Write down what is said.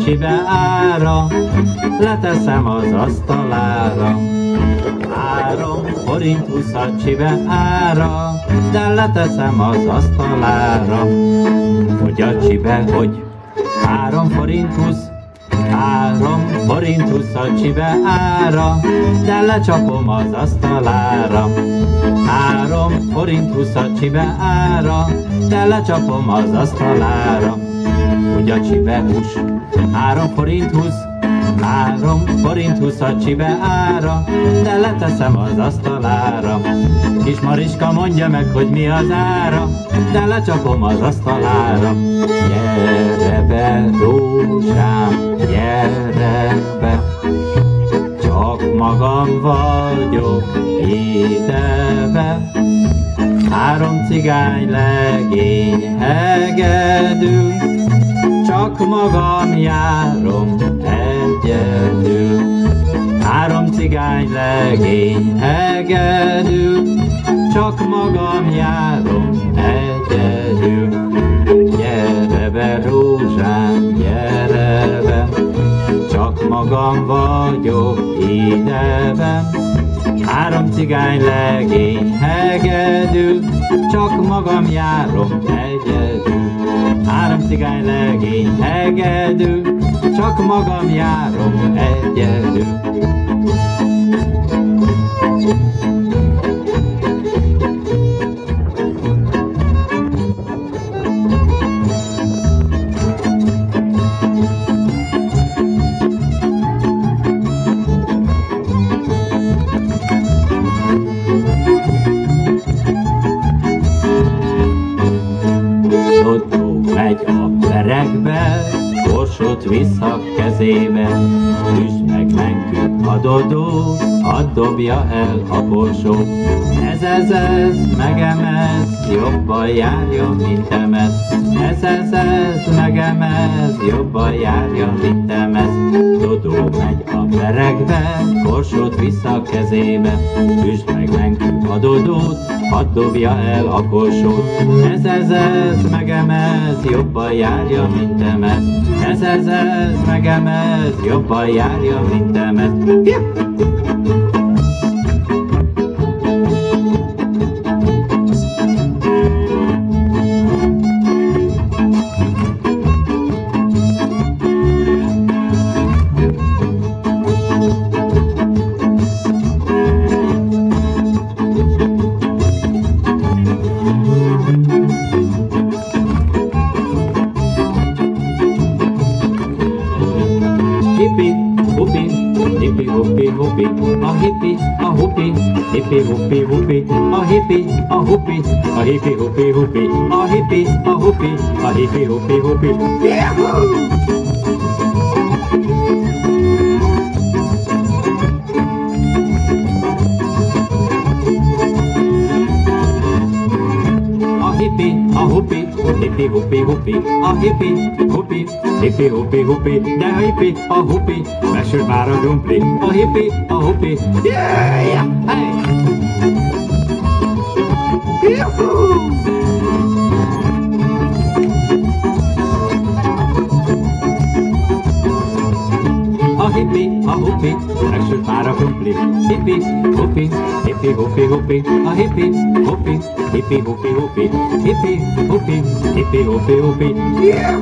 Csibe ára, leteszem az asztalára. 3 forint 20 csibe ára, de leteszem az asztalára. Hogy a csibe, hogy 3 forint 20, 3 forint 20 csibe ára, de lecsapom az asztalára. 3 forint 20 csibe ára, de lecsapom az asztalára. a csibehús. 3 forint 20, 3 forint 20 a csibe ára, de leteszem az asztalára. Kis Mariska mondja meg, hogy mi az ára, de lecsapom az asztalára. Gyere be, rózsám, gyere be, csak magam vagyok, ide be. 3 cigány legény hegedül, csak magam járom egyedül. 3 cigány legény hegedül, csak magam járom egyedül. Gyere be, rózsám, gyere be, csak magam vagyok ideben. 3 cigány legény hegedül, csak magam járom egyedül. 3 cigány legény hegedül, csak magam járom egyedül. Megy a verekbe, korsót visz a kezébe, üsd meg menkük a dodó, add dobja el a korsót. Ez, megemez, jobban járja, mint emez. Ez, megemez, jobban járja, mint emez. Dodó megy a verekbe, korsót visz a kezébe, üsd meg menkük a dodót, hadd dobja el a korsót. Ez, megemez, jobban járja, mint emez. Ez, megemez, jobban járja, mint emez. Hippi, hoppi, hoppi, a hippi, a hoppi, hippi, hoppi, hoppi, a hippi, a hoppi, a hippi, hoppi, hoppi, a hippi, a hoppi, a hippi, hoppi, hoppi. A hoppi, hippi, hoppi, hoppi, a hippi, hoppi, hippi, hoppi, hoppi, de a hippi, a hoppi, mesül már a dumpli, a hippi, a hoppi, yeah, hey! A hippi, a hoppi, megsült már a dumpli, hippi, hoppi, hippi, hoppi, hoppi, a hippi, hoppi, hippi, hoppi, hoppi, hippi, hoppi, hippi, hoppi, hoppi, yeah!